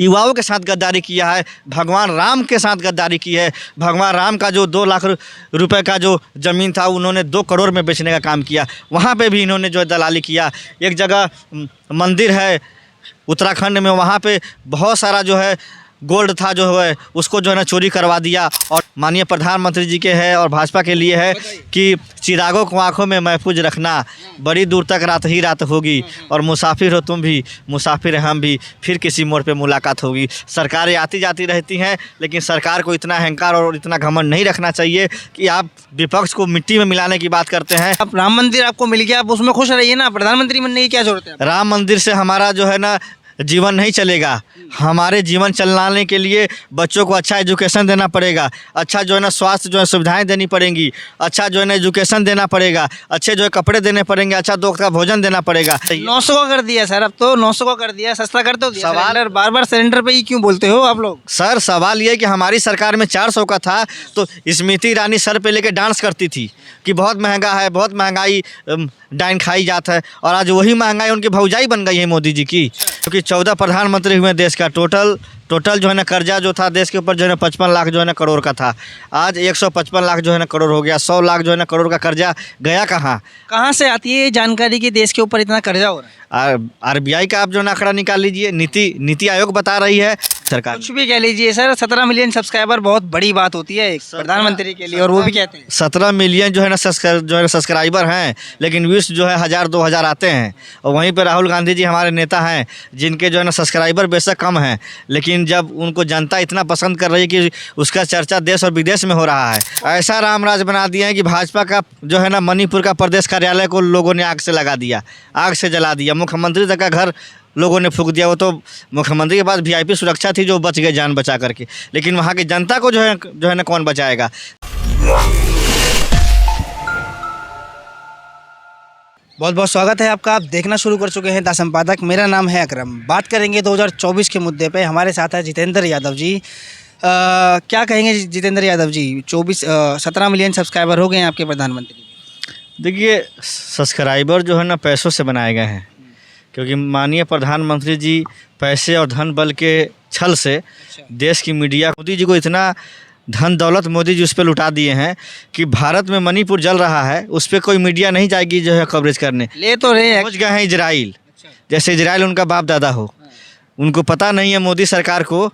युवाओं के साथ गद्दारी किया है, भगवान राम के साथ गद्दारी की है। भगवान राम का जो 2 लाख रुपए का जो ज़मीन था उन्होंने 2 करोड़ में बेचने का काम किया, वहाँ पे भी इन्होंने जो है दलाली किया। एक जगह मंदिर है उत्तराखंड में, वहाँ पे बहुत सारा जो है गोल्ड था जो है उसको जो है ना चोरी करवा दिया। और माननीय प्रधानमंत्री जी के है और भाजपा के लिए है कि चिरागों को आंखों में महफूज रखना, बड़ी दूर तक रात ही रात होगी और मुसाफिर हो तुम भी, मुसाफिर हम भी, फिर किसी मोड़ पे मुलाकात होगी। सरकारें आती जाती रहती हैं, लेकिन सरकार को इतना अहंकार और इतना घमंड नहीं रखना चाहिए कि आप विपक्ष को मिट्टी में मिलाने की बात करते हैं। अब राम मंदिर आपको मिल गया, आप उसमें खुश रहिए ना, प्रधानमंत्री बनने की क्या जरूरत है? राम मंदिर से हमारा जो है ना जीवन नहीं चलेगा। हमारे जीवन चलाने के लिए बच्चों को अच्छा एजुकेशन देना पड़ेगा, अच्छा जो है ना स्वास्थ्य जो है सुविधाएं देनी पड़ेंगी, अच्छा जो है ना एजुकेशन देना पड़ेगा, अच्छे जो है कपड़े देने पड़ेंगे, अच्छा 2 का भोजन देना पड़ेगा। 900 का कर दिया सर, अब तो 900 का कर दिया, सस्ता कर दो। सवाल बार बार सिलेंडर पे ही क्यों बोलते हो आप लोग? सर सवाल ये कि हमारी सरकार में 400 का था तो स्मृति ईरानी सर पे लेके डांस करती थी कि बहुत महंगा है, बहुत महंगाई डाइन खाई जात है, और आज वही महंगाई उनकी भौजाई बन गई है मोदी जी की। क्योंकि 14 प्रधानमंत्री हुए देश का, टोटल जो है ना कर्जा जो था देश के ऊपर जो है ना 55 लाख जो है ना करोड़ का था, आज 155 लाख जो है ना करोड़ हो गया। 100 लाख जो है ना करोड़ का कर्जा गया कहाँ से आती है ये जानकारी कि देश के ऊपर इतना कर्जा हो रहा है? RBI का आप जो ना आंकड़ा निकाल लीजिए, नीति आयोग बता रही है। सरकार कुछ भी कह लीजिए सर, 17 मिलियन सब्सक्राइबर बहुत बड़ी बात होती है एक प्रधानमंत्री के लिए, और वो भी कहते हैं 17 मिलियन जो है ना सब्सक्राइबर हैं, लेकिन व्यूज जो है 1000-2000 आते हैं। और वहीं पर राहुल गांधी जी हमारे नेता हैं जिनके जो है ना सब्सक्राइबर बेशक कम हैं, लेकिन जब उनको जनता इतना पसंद कर रही है कि उसका चर्चा देश और विदेश में हो रहा है। ऐसा राम राज बना दिया है कि भाजपा का जो है ना मणिपुर का प्रदेश कार्यालय को लोगों ने आग से लगा दिया, आग से जला दिया। मुख्यमंत्री तक का घर लोगों ने फूंक दिया। वो तो मुख्यमंत्री के पास VIP सुरक्षा थी जो बच गए जान बचा करके, लेकिन वहाँ की जनता को जो है ना कौन बचाएगा। बहुत बहुत स्वागत है आपका। आप देखना शुरू कर चुके हैं द संपादक। मेरा नाम है अकरम। बात करेंगे 2024 के मुद्दे पे। हमारे साथ है जितेंद्र यादव जी। क्या कहेंगे जितेंद्र यादव जी? 17 मिलियन सब्सक्राइबर हो गए हैं आपके प्रधानमंत्री। देखिए, सब्सक्राइबर जो है ना पैसों से बनाए गए हैं, क्योंकि माननीय प्रधानमंत्री जी पैसे और धन बल के छल से देश की मीडिया, मोदी जी को इतना धन दौलत मोदी जी उस पर लुटा दिए हैं कि भारत में मणिपुर जल रहा है उस पर कोई मीडिया नहीं जाएगी जो है कवरेज करने। ले तो रहे पहुँच गए हैं इजराइल, जैसे इजराइल उनका बाप दादा हो। उनको पता नहीं है मोदी सरकार को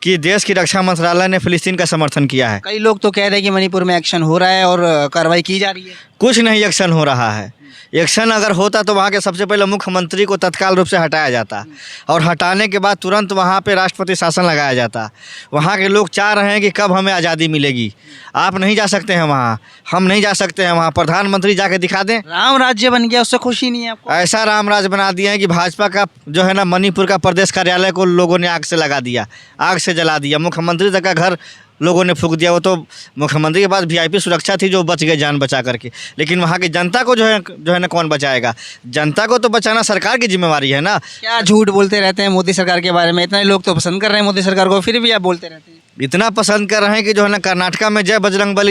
कि देश की रक्षा मंत्रालय ने फिलिस्तीन का समर्थन किया है। कई लोग तो कह रहे हैं कि मणिपुर में एक्शन हो रहा है और कार्रवाई की जा रही है। कुछ नहीं एक्शन हो रहा है। एक्शन अगर होता तो वहाँ के सबसे पहले मुख्यमंत्री को तत्काल रूप से हटाया जाता, और हटाने के बाद तुरंत वहाँ पे राष्ट्रपति शासन लगाया जाता। वहाँ के लोग चाह रहे हैं कि कब हमें आज़ादी मिलेगी। आप नहीं जा सकते हैं वहाँ, हम नहीं जा सकते हैं वहाँ। प्रधानमंत्री जाके दिखा दें। राम राज्य बन गया, उससे खुशी नहीं है आपको? ऐसा राम राज बना दिया है कि भाजपा का जो है ना मणिपुर का प्रदेश कार्यालय को लोगों ने आग से लगा दिया, आग से जला दिया। मुख्यमंत्री तक का घर लोगों ने फूंक दिया। वो तो मुख्यमंत्री के पास VIP सुरक्षा थी जो बच गए जान बचा करके, लेकिन वहाँ की जनता को जो है ना कौन बचाएगा। जनता को तो बचाना सरकार की जिम्मेवारी है ना। क्या झूठ बोलते रहते हैं मोदी सरकार के बारे में? इतने लोग तो पसंद कर रहे हैं मोदी सरकार को, फिर भी आप बोलते रहते हैं। इतना पसंद कर रहे हैं कि जो है ना कर्नाटका में जय बजरंग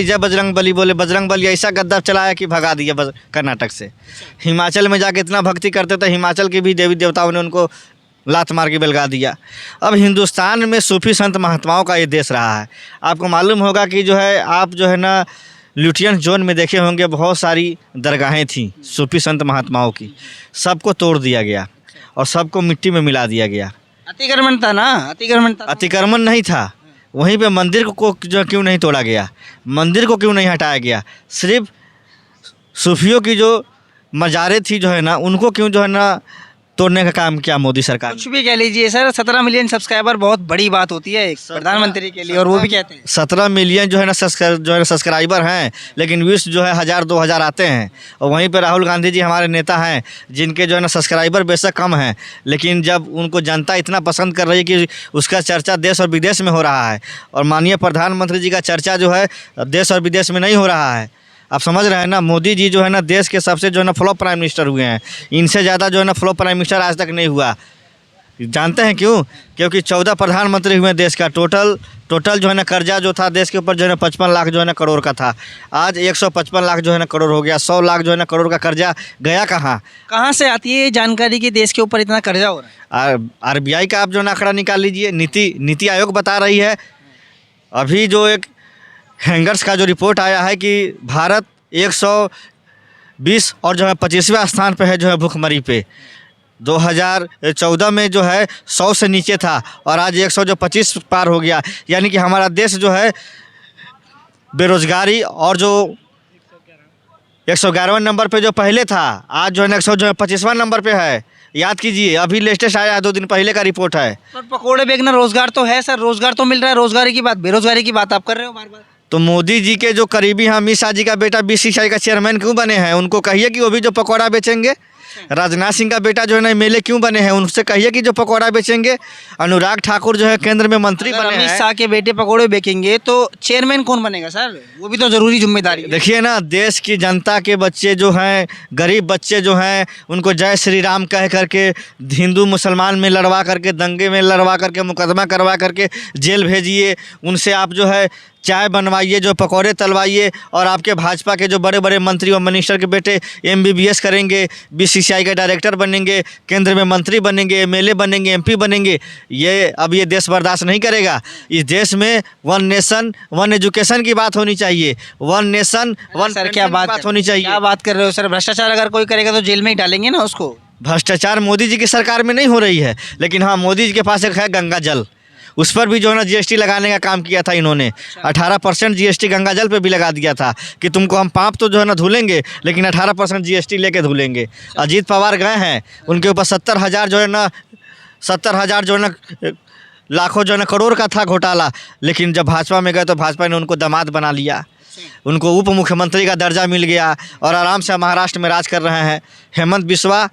बली बोले। बजरंग बली ऐसा गद्दा चलाया कि भगा दिया कर्नाटक से। हिमाचल में जाके इतना भक्ति करते थे, हिमाचल के भी देवी देवताओं ने उनको लात मार के बेलगा दिया। अब हिंदुस्तान में सूफी संत महात्माओं का ये देश रहा है। आपको मालूम होगा कि जो है आप जो है ना ल्यूटियन जोन में देखे होंगे बहुत सारी दरगाहें थी सूफी संत महात्माओं की, सबको तोड़ दिया गया और सबको मिट्टी में मिला दिया गया। अतिक्रमण था ना? अतिक्रमण नहीं था। वहीं पे मंदिर को जो क्यों नहीं तोड़ा गया, मंदिर को क्यों नहीं हटाया गया? सिर्फ सूफियों की जो मज़ारें थी जो है ना उनको क्यों जो है ना तोड़ने का काम किया मोदी सरकार? कुछ भी कह लीजिए सर, 17 मिलियन सब्सक्राइबर बहुत बड़ी बात होती है एक प्रधानमंत्री के लिए, और वो भी कहते हैं 17 मिलियन जो है ना सब्सक्राइबर हैं, लेकिन व्यूज जो है 1000-2000 आते हैं। और वहीं पर राहुल गांधी जी हमारे नेता हैं जिनके जो है ना सब्सक्राइबर बेशक कम हैं, लेकिन जब उनको जनता इतना पसंद कर रही है कि उसका चर्चा देश और विदेश में हो रहा है। और माननीय प्रधानमंत्री जी का चर्चा जो है देश और विदेश में नहीं हो रहा है। आप समझ रहे हैं ना, मोदी जी जो है ना देश के सबसे जो है ना फ्लॉप प्राइम मिनिस्टर हुए हैं। इनसे ज़्यादा जो है ना फ्लॉप प्राइम मिनिस्टर आज तक नहीं हुआ। जानते हैं क्यों? क्योंकि 14 प्रधानमंत्री हुए देश का। टोटल जो है ना कर्जा जो था देश के ऊपर जो है ना 55 लाख जो है ना करोड़ का था। आज 155 लाख जो है ना करोड़ हो गया। 100 लाख जो है ना करोड़ का कर्जा गया कहाँ? कहाँ से आती है ये जानकारी कि देश के ऊपर इतना कर्जा हो रहा है? RBI का आप जो है ना आंकड़ा निकाल लीजिए। नीति आयोग बता रही है। अभी जो एक हैंगर्स का जो रिपोर्ट आया है कि भारत 120 और जो है 25वें स्थान पे है जो है भुखमरी पे। 2014 में जो है 100 से नीचे था और आज 125 पार हो गया। यानी कि हमारा देश जो है बेरोजगारी और जो 111वें नंबर पे जो पहले था, आज जो है 125वां नंबर पे है। याद कीजिए, अभी लेटेस्ट आया है, 2 दिन पहले का रिपोर्ट है। पर पकोड़े बेचना रोजगार तो है सर, रोजगार तो मिल रहा है। रोजगारी की बात, बेरोजगारी की बात आप कर रहे हो बार बार। तो मोदी जी के जो करीबी हैं अमित शाह जी का बेटा BCCI का चेयरमैन क्यों बने हैं? उनको कहिए कि वो भी जो पकौड़ा बेचेंगे। राजनाथ सिंह का बेटा जो है ना MLA क्यों बने हैं? उनसे कहिए कि जो पकौड़ा बेचेंगे। अनुराग ठाकुर जो है केंद्र में मंत्री अगर बने अमित हैं। शाह के बेटे पकोड़े बेचेंगे तो चेयरमैन कौन बनेगा सर? वो भी तो जरूरी जिम्मेदारी है। देखिए ना, देश की जनता के बच्चे जो हैं, गरीब बच्चे जो हैं, उनको जय श्री राम कह करके हिंदू मुसलमान में लड़वा करके, दंगे में लड़वा करके, मुकदमा करवा करके जेल भेजिए। उनसे आप जो है चाय बनवाइए, जो पकौड़े तलवाइए, और आपके भाजपा के जो बड़े बड़े मंत्री और मिनिस्टर के बेटे MBBS करेंगे, BCCI के डायरेक्टर बनेंगे, केंद्र में मंत्री बनेंगे, MLA बनेंगे, MP बनेंगे। ये देश बर्दाश्त नहीं करेगा। इस देश में 1 नेशन 1 एजुकेशन की बात होनी चाहिए। 1 नेशन 1 सर क्या बात होनी चाहिए। क्या बात कर रहे हो सर? भ्रष्टाचार अगर कोई करेगा तो जेल में ही डालेंगे ना उसको। भ्रष्टाचार मोदी जी की सरकार में नहीं हो रही है, लेकिन हाँ, मोदी जी के पास एक है गंगा जल। उस पर भी जो है ना GST लगाने का काम किया था इन्होंने। 18% GST गंगा जल पे भी लगा दिया था कि तुमको हम पाप तो जो है ना धुलेंगे, लेकिन 18% GST लेके धुलेंगे। अजीत पवार गए हैं, उनके ऊपर 70,000 जो है ना 70,000 जो है ना लाखों जो है ना करोड़ का था घोटाला। लेकिन जब भाजपा में गए तो भाजपा ने उनको दामाद बना लिया, उनको उप मुख्यमंत्री का दर्जा मिल गया और आराम से महाराष्ट्र में राज कर रहे हैं। हेमंत बिस्वा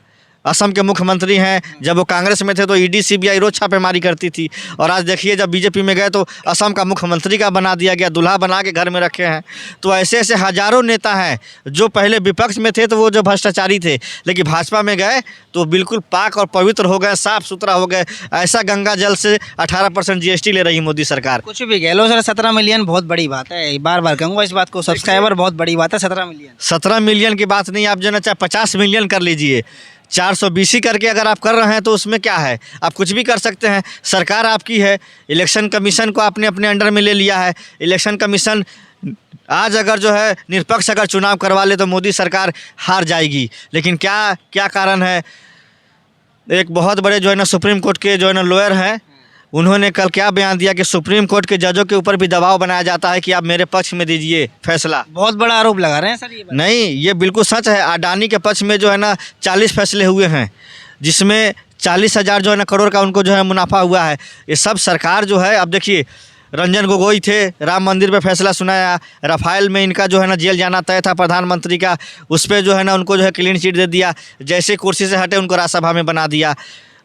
असम के मुख्यमंत्री हैं। जब वो कांग्रेस में थे तो ED CBI रोज छापेमारी करती थी, और आज देखिए जब BJP में गए तो असम का मुख्यमंत्री का बना दिया गया, दूल्हा बना के घर में रखे हैं। तो ऐसे ऐसे हजारों नेता हैं जो पहले विपक्ष में थे तो वो जो भ्रष्टाचारी थे, लेकिन भाजपा में गए तो बिल्कुल पाक और पवित्र हो गए, साफ सुथरा हो गए। ऐसा गंगा जल से 18% GST ले रही मोदी सरकार। कुछ भी कह लो सर, 17 मिलियन बहुत बड़ी बात है। बार बार कहूँगा इस बात को, सब्सक्राइबर बहुत बड़ी बात है। 17 मिलियन 17 मिलियन की बात नहीं, आप जो है ना चाहे 50 मिलियन कर लीजिए, 420 करके अगर आप कर रहे हैं तो उसमें क्या है? आप कुछ भी कर सकते हैं। सरकार आपकी है। इलेक्शन कमीशन को आपने अपने अंडर में ले लिया है। इलेक्शन कमीशन आज अगर जो है निष्पक्ष अगर चुनाव करवा ले तो मोदी सरकार हार जाएगी। लेकिन क्या कारण है? एक बहुत बड़े जो है ना सुप्रीम कोर्ट के जो है ना लॉयर हैं, उन्होंने कल क्या बयान दिया कि सुप्रीम कोर्ट के जजों के ऊपर भी दबाव बनाया जाता है कि आप मेरे पक्ष में दीजिए फैसला। बहुत बड़ा आरोप लगा रहे हैं सर ये बात। नहीं, ये बिल्कुल सच है। अडानी के पक्ष में जो है ना 40 फैसले हुए हैं, जिसमें 40,000 जो है ना करोड़ का उनको जो है मुनाफा हुआ है। ये सब सरकार जो है, अब देखिए रंजन गोगोई थे, राम मंदिर पे फैसला सुनाया। रफाल में इनका जो है ना जेल जाना तय था प्रधानमंत्री का, उस पर जो है ना उनको जो है क्लीन चिट दे दिया। जैसे कुर्सी से हटे उनको राज्यसभा में बना दिया।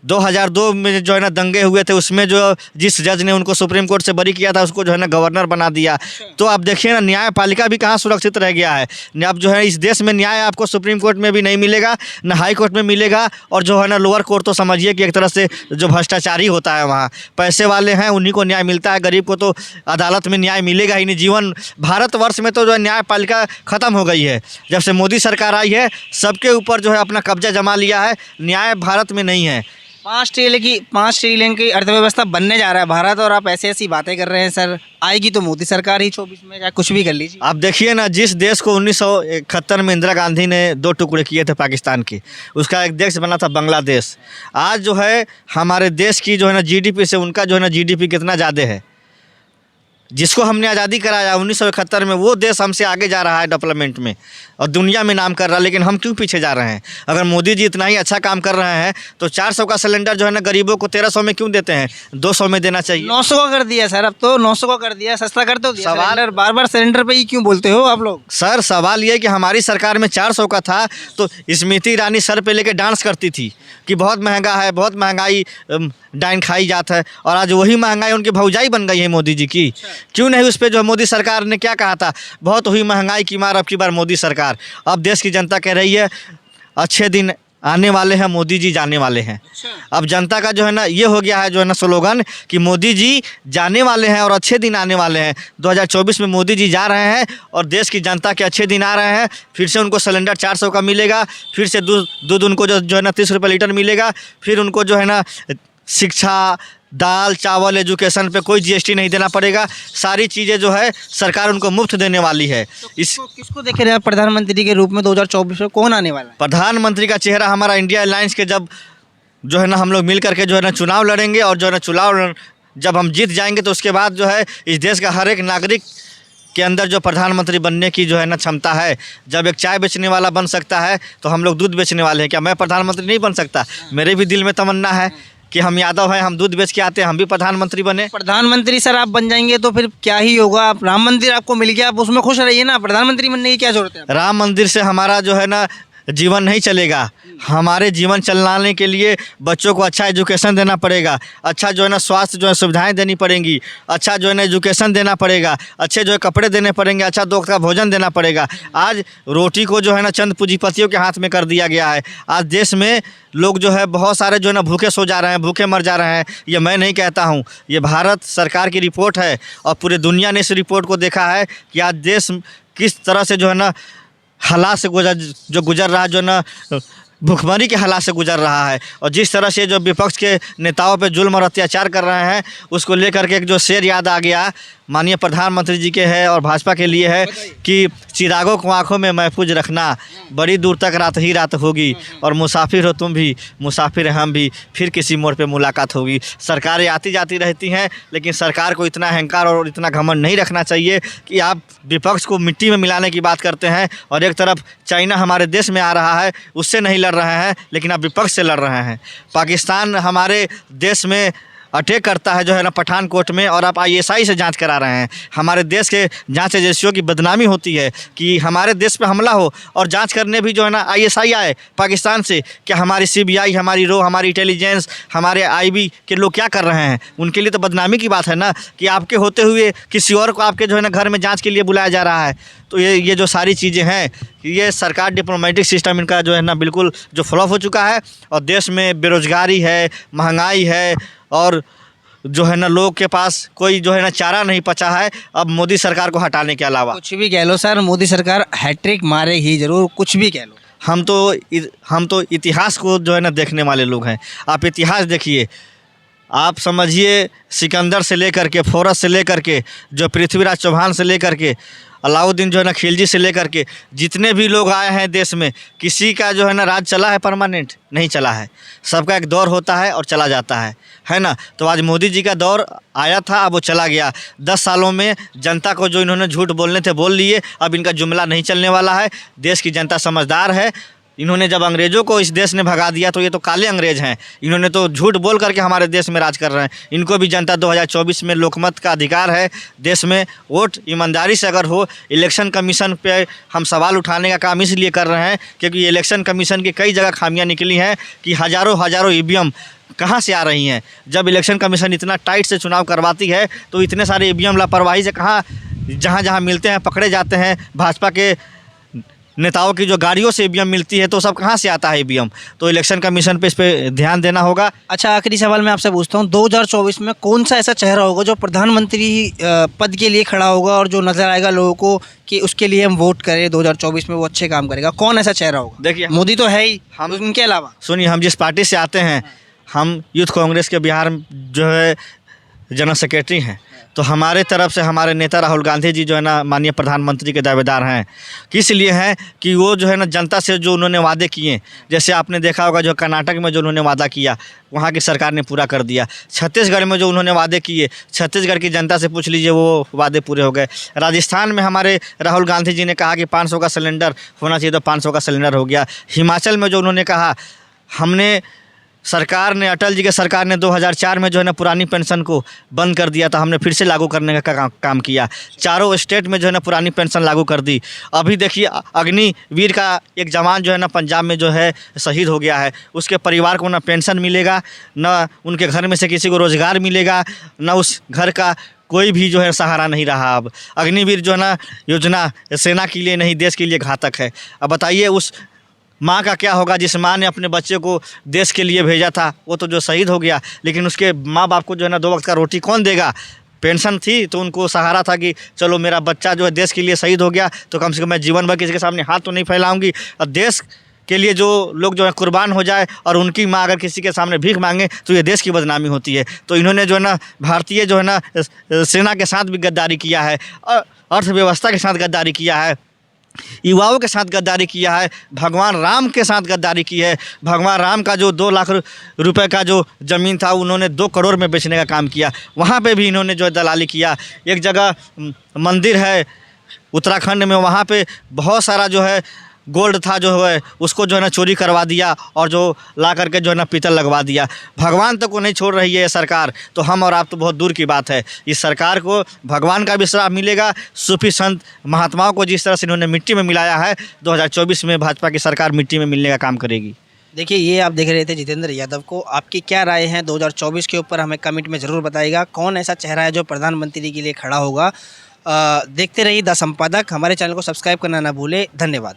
2002 में जो है ना दंगे हुए थे, उसमें जो जिस जज ने उनको सुप्रीम कोर्ट से बरी किया था उसको जो है ना गवर्नर बना दिया। तो अब देखिए ना, न्यायपालिका भी कहाँ सुरक्षित रह गया है। अब जो है इस देश में न्याय आपको सुप्रीम कोर्ट में भी नहीं मिलेगा, ना हाई कोर्ट में मिलेगा, और जो है ना लोअर कोर्ट तो समझिए कि एक तरह से जो भ्रष्टाचारी होता है वहाँ, पैसे वाले हैं उन्हीं को न्याय मिलता है, गरीब को तो अदालत में न्याय मिलेगा ही नहीं। जीवन भारतवर्ष में तो जो है न्यायपालिका ख़त्म हो गई है। जब से मोदी सरकार आई है, सबके ऊपर जो है अपना कब्जा जमा लिया है, न्याय भारत में नहीं है। 5 ट्रिलियन की अर्थव्यवस्था बनने जा रहा है भारत, और आप ऐसी ऐसी बातें कर रहे हैं सर। आएगी तो मोदी सरकार ही 24 में, चाहे कुछ भी कर लीजिए। आप देखिए ना, जिस देश को 1971 में इंदिरा गांधी ने 2 टुकड़े किए थे पाकिस्तान के, उसका एक देश बना था बांग्लादेश। आज जो है हमारे देश की जो है ना GDP से उनका जो है ना GDP कितना ज़्यादा है। जिसको हमने आज़ादी कराया 1971 में, वो देश हमसे आगे जा रहा है डेवलपमेंट में और दुनिया में नाम कर रहा है, लेकिन हम क्यों पीछे जा रहे हैं? अगर मोदी जी इतना ही अच्छा काम कर रहे हैं तो 400 का सिलेंडर जो है ना गरीबों को 1300 में क्यों देते हैं? 200 में देना चाहिए। 900 का कर दिया सर, अब तो 900 का कर दिया, सस्ता कर दो। सवाल बार बार सिलेंडर पे ही क्यों बोलते हो आप लोग? सर सवाल ये कि हमारी सरकार में 400 का था तो स्मृति ईरानी सर पे लेके डांस करती थी कि बहुत महंगा है, बहुत महंगाई डाइन खाई जात है, और आज वही महंगाई उनकी भौजाई बन गई है मोदी जी की। क्यों नहीं उस पर जो मोदी सरकार ने क्या कहा था? बहुत हुई महंगाई की मार, अब की बार मोदी सरकार। अब देश की जनता कह रही है अच्छे दिन आने वाले हैं, मोदी जी जाने वाले हैं। अब जनता का जो है ना ये हो गया है जो है ना स्लोगन कि मोदी जी जाने वाले हैं और अच्छे दिन आने वाले हैं। 2024 में मोदी जी जा रहे हैं और देश की जनता के अच्छे दिन आ रहे हैं। फिर से उनको सिलेंडर 400 का मिलेगा, फिर से दूध उनको जो है ना 30 रुपये लीटर मिलेगा, फिर उनको जो है ना शिक्षा, दाल, चावल, एजुकेशन पे कोई जीएसटी नहीं देना पड़ेगा। सारी चीज़ें जो है सरकार उनको मुफ्त देने वाली है। किसको देख रहे हैं प्रधानमंत्री के रूप में 2024 में कौन आने वाला है? प्रधानमंत्री का चेहरा हमारा इंडिया अलायंस के जब जो है ना हम लोग मिल करके जो है ना चुनाव लड़ेंगे और जो है ना चुनाव जब हम जीत जाएंगे तो उसके बाद जो है इस देश का हर एक नागरिक के अंदर जो प्रधानमंत्री बनने की जो है ना क्षमता है। जब एक चाय बेचने वाला बन सकता है तो हम लोग दूध बेचने वाले हैं, क्या मैं प्रधानमंत्री नहीं बन सकता? मेरे भी दिल में तमन्ना है कि हम यादव हैं, हम दूध बेच के आते हैं, हम भी प्रधानमंत्री बने। प्रधानमंत्री सर आप बन जाएंगे तो फिर क्या ही होगा? आप राम मंदिर आपको मिल गया, आप उसमें खुश रहिए ना, प्रधानमंत्री बनने की क्या जरूरत है? राम मंदिर से हमारा जो है ना जीवन नहीं चलेगा। हमारे जीवन चलाने के लिए बच्चों को अच्छा एजुकेशन देना पड़ेगा, अच्छा जो है ना स्वास्थ्य जो है सुविधाएं देनी पड़ेंगी, अच्छा जो है ना एजुकेशन देना पड़ेगा, अच्छे जो है कपड़े देने पड़ेंगे, अच्छा दो का भोजन देना पड़ेगा। आज रोटी को जो है ना चंद पूंजीपतियों के हाथ में कर दिया गया है। आज देश में लोग जो है बहुत सारे जो है ना भूखे सो जा रहे हैं, भूखे मर जा रहे हैं। ये मैं नहीं कहता हूँ, ये भारत सरकार की रिपोर्ट है और पूरे दुनिया ने इस रिपोर्ट को देखा है कि आज देश किस तरह से जो है ना हालात से गुजर रहा है, जो ना भुखमरी के हालात से गुजर रहा है। और जिस तरह से जो विपक्ष के नेताओं पे जुल्म और अत्याचार कर रहे हैं उसको लेकर के एक जो शेर याद आ गया माननीय प्रधानमंत्री जी के है और भाजपा के लिए है कि चिरागों को आंखों में महफूज रखना, बड़ी दूर तक रात ही रात होगी और मुसाफिर हो तुम भी, मुसाफिर हम भी, फिर किसी मोड़ पे मुलाकात होगी। सरकारें आती जाती रहती हैं लेकिन सरकार को इतना अहंकार और इतना घमंड नहीं रखना चाहिए कि आप विपक्ष को मिट्टी में मिलाने की बात करते हैं और एक तरफ चाइना हमारे देश में आ रहा है, उससे नहीं लड़ रहे हैं लेकिन आप विपक्ष से लड़ रहे हैं। पाकिस्तान हमारे देश में अटैक करता है जो है ना पठानकोट में और आप आईएसआई से जांच करा रहे हैं। हमारे देश के जांच एजेंसियों की बदनामी होती है कि हमारे देश पे हमला हो और जांच करने भी जो है ना आईएसआई आए पाकिस्तान से। क्या हमारी सीबीआई, हमारी रो, हमारी इंटेलिजेंस, हमारे आईबी के लोग क्या कर रहे हैं? उनके लिए तो बदनामी की बात है ना कि आपके होते हुए किसी और को आपके जो है ना घर में जाँच के लिए बुलाया जा रहा है। तो ये जो सारी चीज़ें हैं, ये सरकार डिप्लोमेटिक सिस्टम इनका जो है ना बिल्कुल जो फ्लॉप हो चुका है और देश में बेरोजगारी है, महंगाई है और जो है ना लोग के पास कोई जो है ना चारा नहीं बचा है अब मोदी सरकार को हटाने के अलावा। कुछ भी कह लो सर, मोदी सरकार हैट्रिक मारेगी जरूर, कुछ भी कह लो। हम तो इतिहास को जो है ना देखने वाले लोग हैं। आप इतिहास देखिए, आप समझिए सिकंदर से लेकर के, फोरस से लेकर के, जो पृथ्वीराज चौहान से लेकर के, अलाउद्दीन जो है ना खिलजी से लेकर के, जितने भी लोग आए हैं देश में, किसी का जो है ना राज चला है परमानेंट? नहीं चला है। सबका एक दौर होता है और चला जाता है ना। तो आज मोदी जी का दौर आया था, अब वो चला गया। 10 सालों में जनता को जो इन्होंने झूठ बोलने थे बोल लिए, अब इनका जुमला नहीं चलने वाला है। देश की जनता समझदार है। इन्होंने जब अंग्रेज़ों को इस देश ने भगा दिया तो ये तो काले अंग्रेज़ हैं, इन्होंने तो झूठ बोल करके हमारे देश में राज कर रहे हैं। इनको भी जनता 2024 में लोकमत का अधिकार है। देश में वोट ईमानदारी से अगर हो, इलेक्शन कमीशन पे हम सवाल उठाने का काम इसलिए कर रहे हैं क्योंकि इलेक्शन कमीशन की कई जगह खामियां निकली हैं कि हज़ारों ईवीएम कहाँ से आ रही हैं। जब इलेक्शन कमीशन इतना टाइट से चुनाव करवाती है तो इतने सारे ईवीएम लापरवाही से कहाँ जहाँ मिलते हैं पकड़े जाते हैं। भाजपा के नेताओं की जो गाड़ियों से ईवीएम मिलती है तो सब कहाँ से आता है ईवीएम? तो इलेक्शन कमीशन पे इस पर ध्यान देना होगा। अच्छा, आखिरी सवाल मैं आपसे पूछता हूँ, 2024 में कौन सा ऐसा चेहरा होगा जो प्रधानमंत्री पद के लिए खड़ा होगा और जो नज़र आएगा लोगों को कि उसके लिए हम वोट करें 2024 में, वो अच्छे काम करेगा? कौन ऐसा चेहरा होगा? देखिए, मोदी तो है ही, हम उनके अलावा सुनिए, हम जिस पार्टी से आते हैं, हम यूथ कांग्रेस के बिहार जो है जनरल सेक्रेटरी हैं। तो हमारे तरफ से हमारे नेता राहुल गांधी जी जो है ना माननीय प्रधानमंत्री के दावेदार हैं। किस लिए हैं कि वो जो है ना जनता से जो उन्होंने वादे किए, जैसे आपने देखा होगा जो कर्नाटक में जो उन्होंने वादा किया वहाँ की सरकार ने पूरा कर दिया। छत्तीसगढ़ में जो उन्होंने वादे किए, छत्तीसगढ़ की जनता से पूछ लीजिए वो वादे पूरे हो गए। राजस्थान में हमारे राहुल गांधी जी ने कहा कि 500 का सिलेंडर होना चाहिए तो 500 का सिलेंडर हो गया। हिमाचल में जो उन्होंने कहा, हमने सरकार ने, अटल जी के सरकार ने 2004 में जो है ना पुरानी पेंशन को बंद कर दिया था, हमने फिर से लागू करने का काम किया। चारों स्टेट में जो है ना पुरानी पेंशन लागू कर दी। अभी देखिए, अग्निवीर का एक जवान जो है ना पंजाब में जो है शहीद हो गया है, उसके परिवार को ना पेंशन मिलेगा, ना उनके घर में से किसी को रोज़गार मिलेगा, ना उस घर का कोई भी जो है सहारा नहीं रहा। अब अग्निवीर जो है ना योजना सेना के लिए नहीं, देश के लिए घातक है। अब बताइए, उस माँ का क्या होगा जिस माँ ने अपने बच्चे को देश के लिए भेजा था, वो तो जो शहीद हो गया, लेकिन उसके माँ बाप को जो है ना 2 वक्त का रोटी कौन देगा। पेंशन थी तो उनको सहारा था कि चलो मेरा बच्चा जो है देश के लिए शहीद हो गया तो कम से कम मैं जीवन भर किसी के सामने हाथ तो नहीं फैलाऊंगी। और देश के लिए जो लोग जो है कुर्बान हो जाए और उनकी माँ अगर किसी के सामने भीख मांगे तो ये देश की बदनामी होती है। तो इन्होंने जो है ना भारतीय जो है ना सेना के साथ भी गद्दारी किया है, और अर्थव्यवस्था के साथ गद्दारी किया है, युवाओं के साथ गद्दारी किया है, भगवान राम के साथ गद्दारी की है। भगवान राम का जो 2 लाख रुपए का जो ज़मीन था उन्होंने 2 करोड़ में बेचने का काम किया। वहाँ पे भी इन्होंने जो है दलाली किया। एक जगह मंदिर है उत्तराखंड में, वहाँ पे बहुत सारा जो है गोल्ड था जो है उसको जो है ना चोरी करवा दिया और जो ला करके जो है ना पीतल लगवा दिया। भगवान तक को नहीं छोड़ रही है ये सरकार, तो हम और आप तो बहुत दूर की बात है। इस सरकार को भगवान का भी श्राप मिलेगा। सूफी संत महात्माओं को जिस तरह से इन्होंने मिट्टी में मिलाया है, 2024 में भाजपा की सरकार मिट्टी में मिलने का काम करेगी। देखिए, ये आप देख रहे थे जितेंद्र यादव को। आपकी क्या राय है 2024 के ऊपर, हमें कमेंट में ज़रूर बताइएगा। कौन ऐसा चेहरा है जो प्रधानमंत्री के लिए खड़ा होगा। देखते रहिए द संपादक। हमारे चैनल को सब्सक्राइब करना ना भूले। धन्यवाद।